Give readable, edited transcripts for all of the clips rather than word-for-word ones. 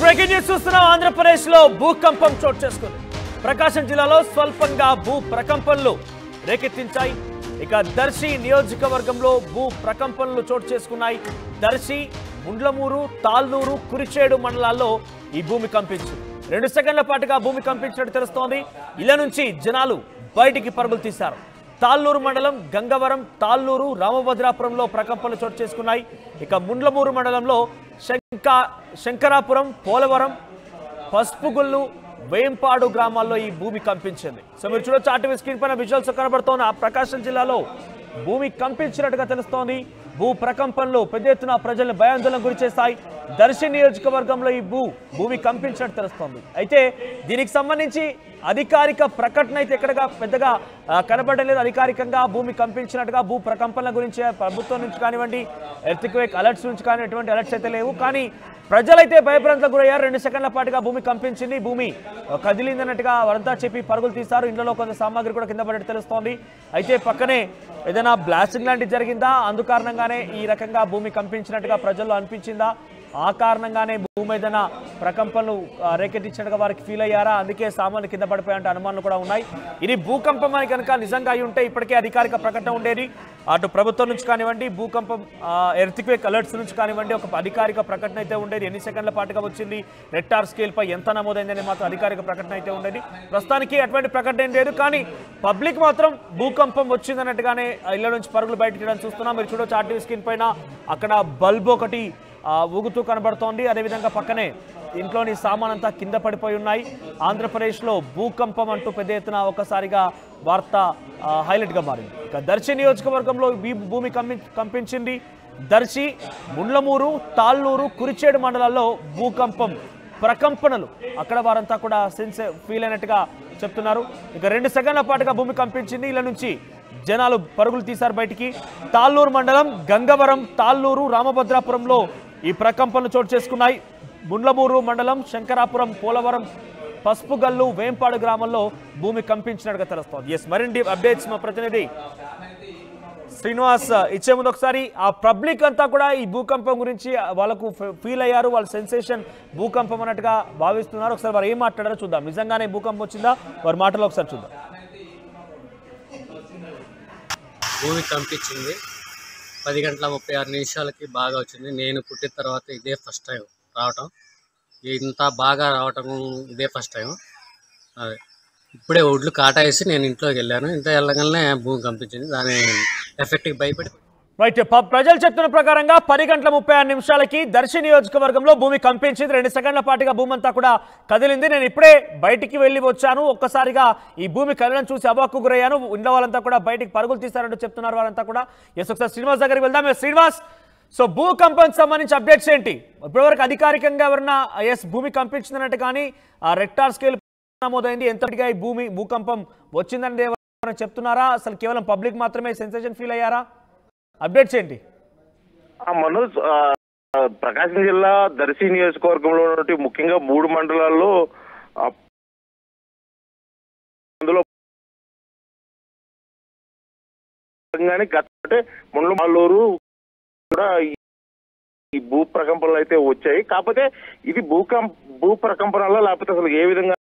Breaking news చూస్తున్నాం. ఆంధ్రప్రదేశ్ లో భూకంపం చోటు చేసుకుంది. ప్రకాశం జిల్లాలో స్వల్పంగా భూ ప్రకంపనలు రేకెత్తించాయి. ఇక దర్శి నియోజకవర్గంలో భూ ప్రకంపనలు చోటు చేసుకున్నాయి. దర్శి, ముండ్లమూరు, తాళ్లూరు, కురిచేడు మండలాల్లో ఈ భూమి కంపించింది. 2 సెకండ్ల పాటుగా భూమి కంపించినట్టు తెలుస్తోంది. ఇళ్ల నుంచి జనాలు బయటికి పరుగులు తీశారు. తాళ్లూరు మండలం, గంగవరం, తాళ్లూరు, రామభద్రాపురంలో ప్రకంపనలు చోటు చేసుకున్నాయి. ఇక ముండ్లమూరు మండలంలో శంకరాపురం, పోలవరం, పసుపుగుళ్ళు, వేంపాడు గ్రామాల్లో ఈ భూమి కంపించింది. సో మీరు చూడొచ్చు, ఆర్టీవీ స్క్రీన్ పైన విజువల్స్ కనబడుతోన్న ప్రకాశం జిల్లాలో భూమి కంపించినట్టుగా తెలుస్తోంది. భూ ప్రకంపనలు పెద్ద ఎత్తున ప్రజలను భయాందోళనకు గురి చేస్తాయి. దర్శి నియోజకవర్గంలో ఈ భూమి కంపించినట్టు తెలుస్తోంది. అయితే దీనికి సంబంధించి అధికారిక ప్రకటన అయితే ఎక్కడగా పెద్దగా కనబడలేదు. అధికారికంగా భూమి కంపించినట్టుగా భూ ప్రకంపనల గురించి ప్రభుత్వం నుంచి కానివ్వండి, ఎర్త్క్వేక్ అలర్ట్స్ నుంచి కానీ ఎటువంటి అలర్ట్స్ అయితే లేవు. కానీ ప్రజలైతే భయభ్రాంతులకు గురయ్యారు. 2 సెకండ్ల పాటుగా భూమి కంపించింది. భూమి కదిలిందన్నట్టుగా వారంతా చెప్పి పరుగులు తీశారు. ఇంట్లో కొంత సామాగ్రి కూడా కింద పడేట్టు తెలుస్తోంది. అయితే పక్కనే ఏదైనా బ్లాస్టింగ్ లాంటిది జరిగిందా, అందుకారణంగానే ఈ రకంగా భూమి కంపించినట్టుగా ప్రజల్లో అనిపించిందా, ఆ కారణంగానే భూమి ఏదైనా ప్రకంపనలు రేకెత్తించినట్టుగా వారికి ఫీల్ అయ్యారా, అందుకే సామాన్లు కింద పడిపోయాయంటే అనుమానాలు కూడా ఉన్నాయి. ఇది భూకంపం అని కనుక నిజంగా అయి ఉంటే ఇప్పటికే అధికారిక ప్రకటన ఉండేది. అటు ప్రభుత్వం నుంచి కానివ్వండి, భూకంపం ఎర్త్క్వేక్ అలర్ట్స్ నుంచి కానివ్వండి, ఒక అధికారిక ప్రకటన అయితే ఉండేది. ఎన్ని సెకండ్ల పాటుగా వచ్చింది, రెక్టార్ స్కేల్ పై ఎంత నమోదైందని మాత్రం అధికారిక ప్రకటన అయితే ఉండేది. ప్రస్తుతానికి అటువంటి ప్రకటన ఏం లేదు. కానీ పబ్లిక్ మాత్రం భూకంపం వచ్చిందన్నట్టుగానే ఇళ్ల నుంచి పరుగులు బయటకు తీయడం చూస్తున్నాం. మీరు చూడొచ్చు ఆర్టీవీ స్క్రీన్ పైన అక్కడ బల్బ్ ఒకటి ఊగుతూ కనబడుతోంది. అదేవిధంగా పక్కనే ఇంట్లోని సామానంతా కింద పడిపోయి ఉన్నాయి. ఆంధ్రప్రదేశ్లో భూకంపం అంటూ పెద్ద ఎత్తున ఒకసారిగా వార్త హైలైట్గా మారింది. ఇక దర్శి నియోజకవర్గంలో భూమి కంపించింది. దర్శి, ముండ్లమూరు, తాళ్లూరు, కురిచేడు మండలాల్లో భూకంపం ప్రకంపనలు అక్కడ వారంతా కూడా ఫీల్ అయినట్టుగా చెప్తున్నారు. ఇక 2 సెకండ్ల పాటుగా భూమి కంపించింది. ఇలా నుంచి జనాలు పరుగులు తీశారు బయటికి. తాళ్లూరు మండలం, గంగవరం, తాళ్లూరు, రామభద్రాపురంలో ఈ ప్రకంపనలు చోటు చేసుకున్నాయి. ముండ్లమూరు మండలం, శంకరాపురం, పోలవరం, పసుపుగల్లు, వేంపాడు గ్రామంలో భూమి కంపించినట్టుగా తెలుస్తోంది. మరిన్ని అప్డేట్స్ మా ప్రతినిధి శ్రీనివాస్ ఇచ్చే ముందు ఒకసారి ఆ పబ్లిక్ అంతా కూడా ఈ భూకంపం గురించి వాళ్ళకు ఫీల్ అయ్యారు. వాళ్ళ సెన్సేషన్ భూకంపం అన్నట్టుగా భావిస్తున్నారు. ఒకసారి వారు ఏం మాట్లాడారో చూద్దాం. నిజంగానే భూకంపం వచ్చిందా, వారి మాటలో ఒకసారి చూద్దాం. భూమి కంపించింది. 10:36 బాగా వచ్చింది. నేను పుట్టిన తర్వాత ఇదే ఫస్ట్ టైం రావటం. ఇంత బాగా రావటం ఇదే ఫస్ట్ టైం. అదే ఇప్పుడే ఒడ్లు కాటా వేసి నేను ఇంట్లోకి వెళ్ళాను. ఇంత వెళ్ళగానే భూమి కంపించింది. దాని ఎఫెక్ట్కి భయపడి రైట్. ప్రజలు చెప్తున్న ప్రకారంగా 10:36 దర్శి నియోజకవర్గంలో భూమి కంపించింది. 2 సెకండ్ల పాటుగా భూమి అంతా కూడా కదిలింది. నేను ఇప్పుడే బయటికి వెళ్ళి వచ్చాను. ఒక్కసారిగా ఈ భూమి కదలడం చూసి అవాక్కు గురయ్యాను. ఇంట్లో వాళ్ళంతా కూడా బయటికి పరుగులు తీశారంటూ చెప్తున్నారు వారంతా కూడా. ఒకసారి శ్రీనివాస్ దగ్గరికి వెళ్దాం. శ్రీనివాస్, సో భూకంపానికి సంబంధించి అప్డేట్స్ ఏంటి? ఇప్పటివరకు అధికారికంగా ఎవరన్నా భూమి కంపించిందన్నట్టు కానీ రెక్టార్ స్కేల్ నమోదైంది, ఎంతటిగా ఈ భూకంపం వచ్చిందని ఎవరైనా చెప్తున్నారా? అసలు కేవలం పబ్లిక్ మాత్రమే సెన్సేషన్ ఫీల్ అయ్యారా? అప్డేట్స్ ఏంటి? మనోజ్, ప్రకాశం జిల్లా దర్శి నియోజకవర్గంలో ముఖ్యంగా 3 మండలాల్లో అందులో ముండ్లమూరు కూడా ఈ భూ ప్రకంపనలు అయితే వచ్చాయి. కాకపోతే ఇది భూ ప్రకంపనలో లేకపోతే అసలు ఏ విధంగా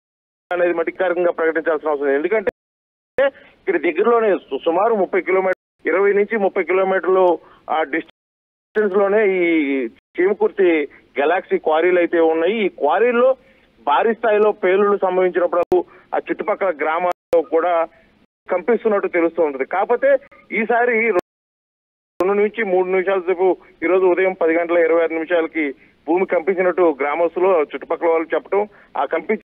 అనేది అధికారికంగా ప్రకటించాల్సిన అవసరం. ఎందుకంటే ఇక్కడ దగ్గరలోనే సుమారు 30 కిలోమీటర్లు, 20 నుంచి 30 కిలోమీటర్లు ఆ డిస్టెన్స్ లోనే ఈ చీమకుర్తి గెలాక్సీ క్వారీలు అయితే ఉన్నాయి. ఈ క్వారీల్లో భారీ స్థాయిలో పేలుళ్లు సంభవించినప్పుడు ఆ చుట్టుపక్కల గ్రామాల్లో కూడా కంపిస్తున్నట్టు తెలుస్తూ ఉంటుంది. కాకపోతే ఈసారి 2 నుంచి 3 నిమిషాల సేపు ఈరోజు ఉదయం 10:26 భూమి కంపించినట్టు గ్రామస్తులు చుట్టుపక్కల వాళ్ళు చెప్పడం, ఆ కంపించి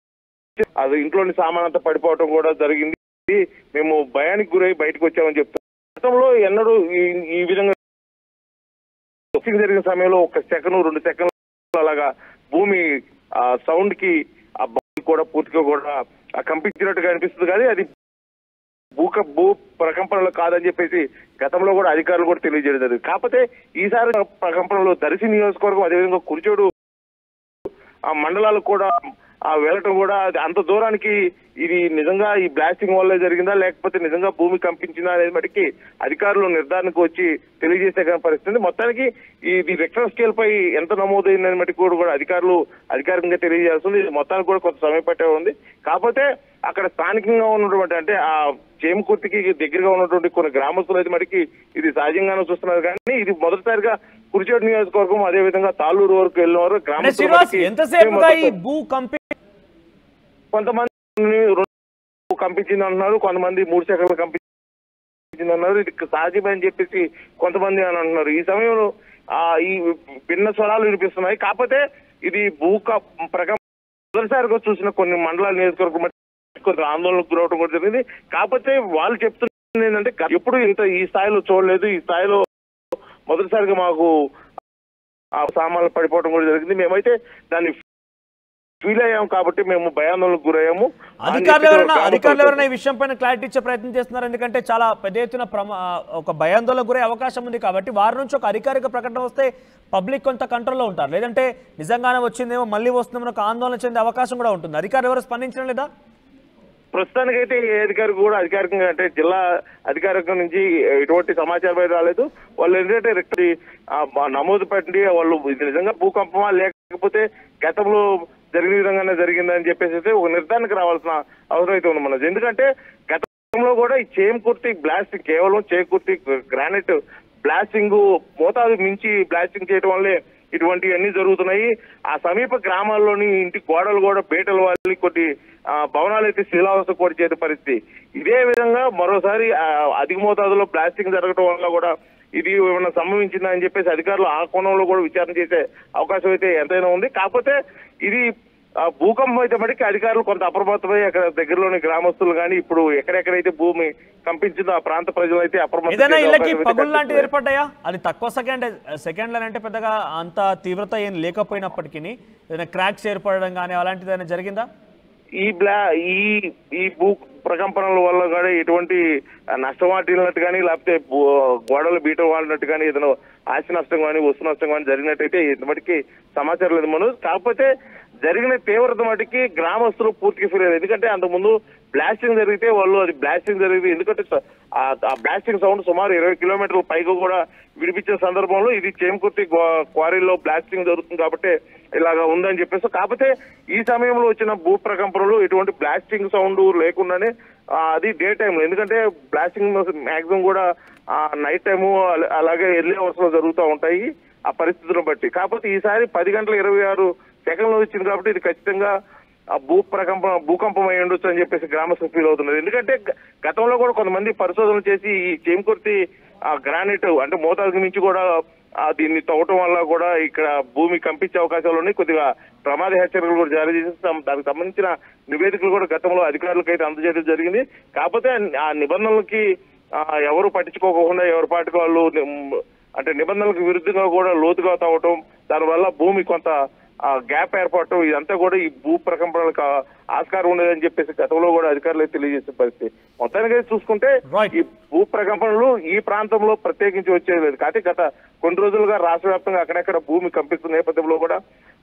అది ఇంట్లోని సామానంతా పడిపోవటం కూడా జరిగింది. మేము భయానికి గురై బయటకు వచ్చామని చెప్తాం. గతంలో ఎన్నడూ ఈ విధంగా జరిగిన సమయంలో 1 సెకండ్ 2 సెకండ్లు అలాగా భూమి సౌండ్ కి ఆ భూమి కూడా పూర్తిగా కూడా కంపించినట్టుగా అనిపిస్తుంది. కానీ అది భూ ప్రకంపనలు కాదని చెప్పేసి గతంలో కూడా అధికారులు కూడా తెలియజేయడం జరిగింది. కాకపోతే ఈసారి ప్రకంపనలో దర్శి నియోజకవర్గం, అదేవిధంగా కురిచేడు మండలాలు కూడా వెళ్ళటం కూడా అంత దూరానికి ఇది నిజంగా ఈ బ్లాస్టింగ్ వల్లే జరిగిందా లేకపోతే నిజంగా భూమి కంపించిందా అనేది మటుకి అధికారులు నిర్ధారణకు వచ్చి తెలియజేసే పరిస్థితి. మొత్తానికి ఇది రిక్టర్ స్కేల్ పై ఎంత నమోదైందని మటుకు కూడా అధికారులు అధికారికంగా తెలియజేస్తుంది. ఇది మొత్తానికి కూడా కొంత సమయం పట్టే ఉంది. కాకపోతే అక్కడ స్థానికంగా ఉన్నటువంటి అంటే ఆ చేమకుర్తికి దగ్గరగా ఉన్నటువంటి కొన్ని గ్రామస్తులు అయితే మటుకి ఇది సహజంగానే చూస్తున్నారు. కానీ ఇది మొదటిసారిగా కురిచేడు నియోజకవర్గం అదే విధంగా తాళ్ళూరు వరకు వెళ్ళిన వారు కొంతమంది కంపించింది అంటున్నారు, కొంతమంది 3 సెకన్లు కంపించింది అన్నారు. ఇది సహజమని చెప్పేసి కొంతమంది అని అంటున్నారు. ఈ సమయంలో ఈ భిన్న స్వరాలు వినిపిస్తున్నాయి. కాకపోతే ఇది మొదటిసారిగా చూసిన కొన్ని మండలాల నియోజకవర్గం కొంత ఆందోళనకు గురవడం కూడా జరిగింది. కాకపోతే వాళ్ళు చెప్తున్నది ఏంటంటే ఎప్పుడు ఇంత ఈ స్థాయిలో చూడలేదు, ఈ స్థాయిలో మొదటిసారిగా మాకు సామాన్లు పడిపోవడం కూడా జరిగింది. మేమైతే దాన్ని ఫీల్ అయ్యాము కాబట్టి మేము భయాందోళనకు గురయ్యాము. అధికారులు ఎవరైనా ఈ విషయం పైన క్లారిటీ ఇచ్చే ప్రయత్నం చేస్తున్నారు. ఎందుకంటే చాలా పెద్ద ఎత్తున ఒక భయాందోళనకు గురే అవకాశం ఉంది కాబట్టి వారి నుంచి ఒక అధికారిక ప్రకటన వస్తే పబ్లిక్ కొంత కంట్రోల్లో ఉంటారు. లేదంటే నిజంగానే వచ్చిందేమో మళ్ళీ వస్తుందేమో ఒక ఆందోళన చెందే అవకాశం కూడా ఉంటుంది. అధికారులు ఎవరు స్పందించడం లేదా? ప్రస్తుతానికైతే ఏ అధికారి కూడా అధికారికంగా అంటే జిల్లా అధికారికం నుంచి ఎటువంటి సమాచారం అయితే రాలేదు. వాళ్ళు ఏంటంటే రిక్టర్ నమోదు పెట్టి వాళ్ళు ఇది నిజంగా భూకంపమా లేకపోతే గతంలో జరిగిన విధంగానే జరిగిందని చెప్పేసి ఒక నిర్ధారణకు రావాల్సిన అవసరం అయితే ఉంది మనది. ఎందుకంటే గతంలో కూడా ఈ చేమకుర్తి బ్లాస్టింగ్ కేవలం చేమకుర్తి గ్రానైట్ బ్లాస్టింగ్ మోతాదు మించి బ్లాస్టింగ్ చేయడం వల్లే ఇటువంటివన్నీ జరుగుతున్నాయి. ఆ సమీప గ్రామాల్లోని ఇంటి గోడలు కూడా బీటలు వాళ్ళని కొన్ని భవనాలు అయితే శిథిలావస్థ కూడా చేసే పరిస్థితి. ఇదే విధంగా మరోసారి అధిక మోతాదులో బ్లాస్టింగ్ జరగడం వల్ల కూడా ఇది ఏమైనా సంభవించిందా అని చెప్పేసి అధికారులు ఆ కోణంలో కూడా విచారణ చేసే అవకాశం అయితే ఎంతైనా ఉంది. కాకపోతే ఇది భూకంపం అయితే మటుకు అధికారులు కొంత అప్రమత్తమై అక్కడ దగ్గరలోని గ్రామస్తులు కానీ ఇప్పుడు ఎక్కడెక్కడైతే భూమి కంపించిందో ఆ ప్రాంత ప్రజలు అయితే అప్రమత్తం ఏర్పడ్డాయా? అది తక్కువ సెకండ్లంటే పెద్దగా అంత తీవ్రత ఏం లేకపోయినప్పటికీ ఏదైనా క్రాక్స్ ఏర్పడడం కానీ అలాంటిది ఏదైనా జరిగిందా? ఈ భూ ప్రకంపనల వల్ల కూడా ఎటువంటి నష్టం వాటిల్లినట్టు కానీ లేకపోతే గోడలు బీట వాడినట్టు కానీ ఏదైనా ఆస్తి నష్టం కానీ వస్తు నష్టం కానీ జరిగినట్టయితే ఇంతమటికి సమాచారం లేదు మనం. కాకపోతే జరిగిన తీవ్రత మటుకి గ్రామస్తులు పూర్తిగా ఫీల్ అయ్యారు. ఎందుకంటే అంతకుముందు బ్లాస్టింగ్ జరిగితే వాళ్ళు అది బ్లాస్టింగ్ జరిగింది ఎందుకంటే ఆ బ్లాస్టింగ్ సౌండ్ సుమారు 20 కిలోమీటర్ల పైగా కూడా విడిపించిన సందర్భంలో ఇది చేమకుర్తి క్వారీలో బ్లాస్టింగ్ జరుగుతుంది కాబట్టి ఇలాగా ఉందని చెప్పేసి. కాకపోతే ఈ సమయంలో వచ్చిన భూ ప్రకంపనలు ఎటువంటి బ్లాస్టింగ్ సౌండ్ లేకుండానే అది డే టైంలో, ఎందుకంటే బ్లాస్టింగ్ మాక్సిమం కూడా నైట్ టైము అలాగే ఎర్లీ అవర్స్ లో జరుగుతూ ఉంటాయి ఆ పరిస్థితులను బట్టి. కాకపోతే ఈసారి 10:26 వచ్చింది కాబట్టి ఇది ఖచ్చితంగా భూకంపం అయి ఉండొచ్చు అని చెప్పేసి గ్రామస్తులు ఫీల్ అవుతున్నారు. ఎందుకంటే గతంలో కూడా కొంతమంది పరిశోధనలు చేసి ఈ చేమకుర్తి గ్రానైట్ అంటే మోతాదుకు మించి కూడా దీన్ని తవ్వటం వల్ల కూడా ఇక్కడ భూమి కంపించే అవకాశాలు ఉన్నాయి. కొద్దిగా ప్రమాద హెచ్చరికలు కూడా జారీ చేసి దానికి సంబంధించిన నివేదికలు కూడా గతంలో అధికారులకు అయితే అందజేయడం జరిగింది. కాకపోతే ఆ నిబంధనలకి ఎవరు పట్టించుకోకుండా ఎవరి పాటికి వాళ్ళు అంటే నిబంధనలకు విరుద్ధంగా కూడా లోతుగా తవ్వటం, దానివల్ల భూమి కొంత గ్యాప్ ఏర్పడటం ఇదంతా కూడా ఈ భూ ప్రకంపనలకు ఆస్కారం ఉండదని చెప్పేసి గతంలో కూడా అధికారులు తెలియజేసే పరిస్థితి. మొత్తానికి చూసుకుంటే ఈ భూ ప్రకంపనలు ఈ ప్రాంతంలో ప్రత్యేకించి వచ్చేది లేదు. కాకపోతే గత కొన్ని రోజులుగా రాష్ట్ర వ్యాప్తంగా అక్కడెక్కడ భూమి కంపిస్తున్న నేపథ్యంలో కూడా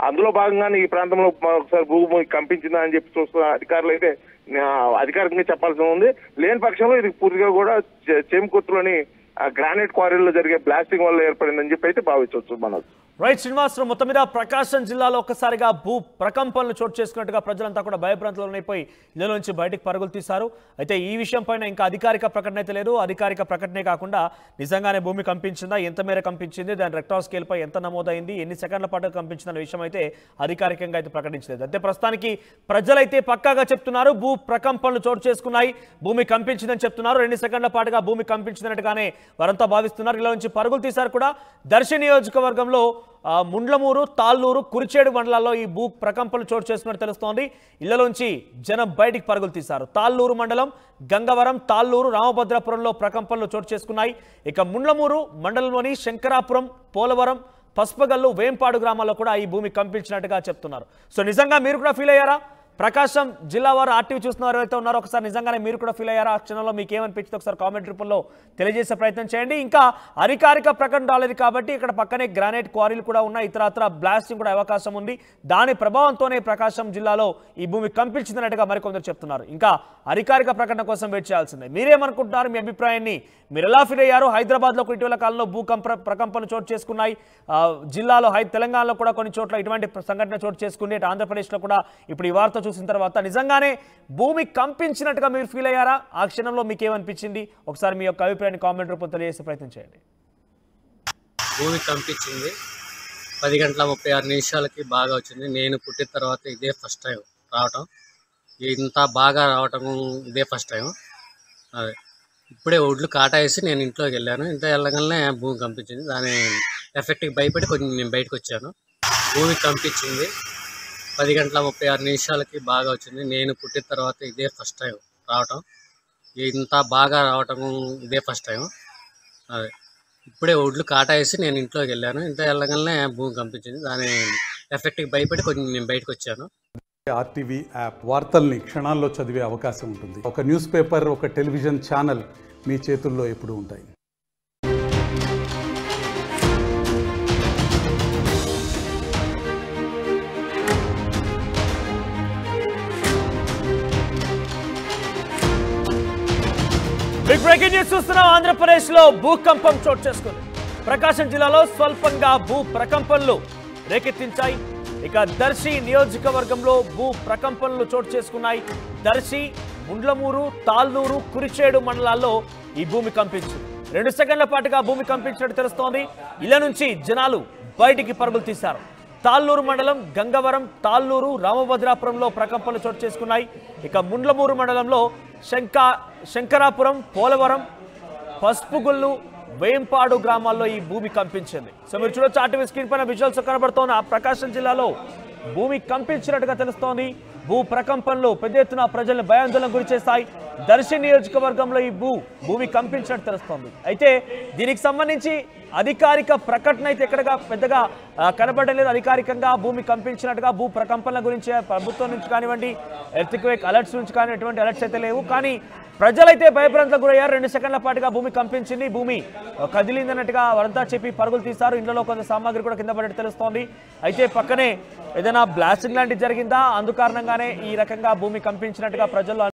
అందులో భాగంగానే ఈ ప్రాంతంలో ఒకసారి భూమి కంపించిందా అని చెప్పి చూస్తున్న అధికారులు అయితే అధికారికంగా చెప్పాల్సి ఉంది. లేని పక్షంలో ఇది పూర్తిగా కూడా చేమకుర్తిలోని గ్రానైట్ క్వారీలో జరిగే బ్లాస్టింగ్ వల్ల ఏర్పడిందని చెప్పి అయితే భావించవచ్చు మనం. రైట్ శ్రీనివాసరావు, మొత్తం మీద ప్రకాశం జిల్లాలో ఒక్కసారిగా భూ ప్రకంపనలు చోటు చేసుకున్నట్టుగా ప్రజలంతా కూడా భయభ్రాంతులైపోయి ఇళ్ల నుంచి బయటకు పరుగులు తీశారు. అయితే ఈ విషయం పైన ఇంకా అధికారిక ప్రకటన అయితే లేదు. అధికారిక ప్రకటనే కాకుండా నిజంగానే భూమి కంపించిందా, ఎంత మేర కంపించింది, దాని రెక్టార్ స్కేల్ పై ఎంత నమోదైంది, ఎన్ని సెకండ్ల పాటు కంపించిందన్న విషయం అయితే అధికారికంగా అయితే ప్రకటించలేదు. అయితే ప్రస్తుతానికి ప్రజలైతే పక్కాగా చెప్తున్నారు భూ ప్రకంపనలు చోటు చేసుకున్నాయి, భూమి కంపించిందని చెప్తున్నారు. 2 సెకండ్ల పాటుగా భూమి కంపించిందన్నట్టుగానే వారంతా భావిస్తున్నారు. ఇలా నుంచి పరుగులు తీశారు కూడా. దర్శి నియోజకవర్గంలో ముండ్లమూరు, తాళ్ళూరు, కురిచేడు మండలాల్లో ఈ భూ ప్రకంపనలు చోటు చేసుకున్నట్టు తెలుస్తోంది. ఇళ్లలోంచి జనం బయటికి పరుగులు తీశారు. తాళ్ళూరు మండలం, గంగవరం, తాళ్ళూరు, రామభద్రాపురంలో ప్రకంపనలు చోటు చేసుకున్నాయి. ఇక ముండ్లమూరు మండలంలోని శంకరాపురం, పోలవరం, పసుపగల్లు, వేంపాడు గ్రామాల్లో కూడా ఈ భూమి కంపించినట్టుగా చెప్తున్నారు. సో నిజంగా మీరు కూడా ఫీల్ అయ్యారా? ప్రకాశం జిల్లా వారు ఆర్టీవీ చూస్తున్న వారు ఎవరైతే ఉన్నారో ఒకసారి నిజంగానే మీరు కూడా ఫీల్ అయ్యారా? ఆ క్షణంలో మీకు ఏమనిపించింది ఒకసారి కామెంట్ రూపంలో తెలియజేసే ప్రయత్నం చేయండి. ఇంకా అధికారిక ప్రకటన రాలేదు కాబట్టి ఇక్కడ పక్కనే గ్రానైట్ క్వారీలు కూడా ఉన్నాయి, ఇతరత్ర బ్లాస్టింగ్ కూడా అవకాశం ఉంది. దాని ప్రభావంతోనే ప్రకాశం జిల్లాలో ఈ భూమి కంపించిందన్నట్టుగా మరికొందరు చెప్తున్నారు. ఇంకా అధికారిక ప్రకటన కోసం వెయిట్ చేయాల్సిందే. మీరేమనుకుంటున్నారు? మీ అభిప్రాయాన్ని మీరు ఎలా ఫీల్ అయ్యారు? హైదరాబాద్లో ఇటీవల కాలంలో ప్రకంపనలు చోటు చేసుకున్నాయి. జిల్లాలో తెలంగాణలో కూడా కొన్ని చోట్ల ఇటువంటి సంఘటన చోటు చేసుకుని ఆంధ్రప్రదేశ్లో కూడా ఇప్పుడు ఈ వార్త చూసిన తర్వాత నిజంగానే భూమి కంపించినట్టుగా మీరు ఫీల్ అయ్యారా? ఆ క్షణంలో మీకు ఏమనిపించింది? ఒకసారి మీ యొక్క అభిప్రాయాన్ని కామెంట్ రూపంలో తెలియజేసే ప్రయత్నం చేయండి. భూమి కంపించింది. 10:36 బాగా వచ్చింది. నేను పుట్టిన తర్వాత ఇదే ఫస్ట్ టైం రావటం. ఇంత బాగా రావటం ఇదే ఫస్ట్ టైం. అదే ఇప్పుడే ఒడ్లు కాటేసి నేను ఇంట్లోకి వెళ్ళాను. ఇంత వెళ్ళగానే భూమి కంపించింది. దాని ఎఫెక్ట్కి భయపడి కొంచెం నేను బయటకు వచ్చాను. భూమి కంపించింది. 10:36 బాగా వచ్చింది. నేను పుట్టిన తర్వాత ఇదే ఫస్ట్ టైం రావటం. ఇంత బాగా రావటం ఇదే ఫస్ట్ టైం. అదే ఇప్పుడే ఒడ్లు కాటేసి నేను ఇంట్లోకి వెళ్ళాను. ఇంత వెళ్ళగానే భూమి కంపించింది. దాని ఎఫెక్ట్కి భయపడి కొంచెం నేను బయటకు వచ్చాను. ఆర్టీవీ యాప్ వార్తల్ని క్షణాల్లో చదివే అవకాశం ఉంటుంది. ఒక న్యూస్ పేపర్, ఒక టెలివిజన్ ఛానల్ మీ చేతుల్లో ఎప్పుడూ ఉంటాయి. బిగ్ బ్రేకింగ్ న్యూస్ చూస్తున్నాం. ఆంధ్రప్రదేశ్ లో భూకంపం చోటు చేసుకుంది. ప్రకాశం జిల్లాలో స్వల్పంగా భూ ప్రకంపనలు రేకెత్తించాయి. ఇక దర్శి నియోజకవర్గంలో భూ ప్రకంపనలు చోటు చేసుకున్నాయి. దర్శి, ముండ్లమూరు, తాళ్ళూరు, కురిచేడు మండలాల్లో ఈ భూమి కంపించింది. 2 సెకండ్ల పాటుగా భూమి కంపించినట్టు తెలుస్తోంది. ఇళ్ల నుంచి జనాలు బయటికి పరుగులు తీశారు. తాళ్ళూరు మండలం, గంగవరం, తాళ్ళూరు, రామభద్రాపురంలో ప్రకంపనలు చోటు చేసుకున్నాయి. ఇక ముండ్లమూరు మండలంలో శంకరాపురం, పోలవరం, పసుపుగుళ్ళు, వేంపాడు గ్రామాల్లో ఈ భూమి కంపించింది. సో మీరు చూడొచ్చు ఆర్టీవీ స్క్రీన్ పైన విజువల్స్ కనబడుతోన్న ప్రకాశం జిల్లాలో భూమి కంపించినట్టుగా తెలుస్తోంది. భూ ప్రకంపనలు పెద్ద ఎత్తున ప్రజలను భయాందోళన గురి చేస్తాయి. దర్శి నియోజకవర్గంలో ఈ భూమి కంపించినట్టు తెలుస్తోంది. అయితే దీనికి సంబంధించి అధికారిక ప్రకటన అయితే ఎక్కడగా పెద్దగా కనబడలేదు. అధికారికంగా భూమి కంపించినట్టుగా భూ ప్రకంపనల గురించి ప్రభుత్వం నుంచి కానివ్వండి, ఎర్త్క్వేక్ అలర్ట్స్ నుంచి కానీ ఎటువంటి అలర్ట్స్ అయితే లేవు. కానీ ప్రజలైతే భయభ్రాంతులకు గురయ్యారు. 2 సెకండ్ల పాటుగా భూమి కంపించింది, భూమి కదిలిందన్నట్టుగా వారంతా చెప్పి పరుగులు తీశారు. ఇంట్లో కొంత సామాగ్రి కూడా కింద పడేట్టు తెలుస్తోంది. అయితే పక్కనే ఏదైనా బ్లాస్టింగ్ లాంటిది జరిగిందా, అందుకారణంగానే ఈ రకంగా భూమి కంపించినట్టుగా ప్రజలు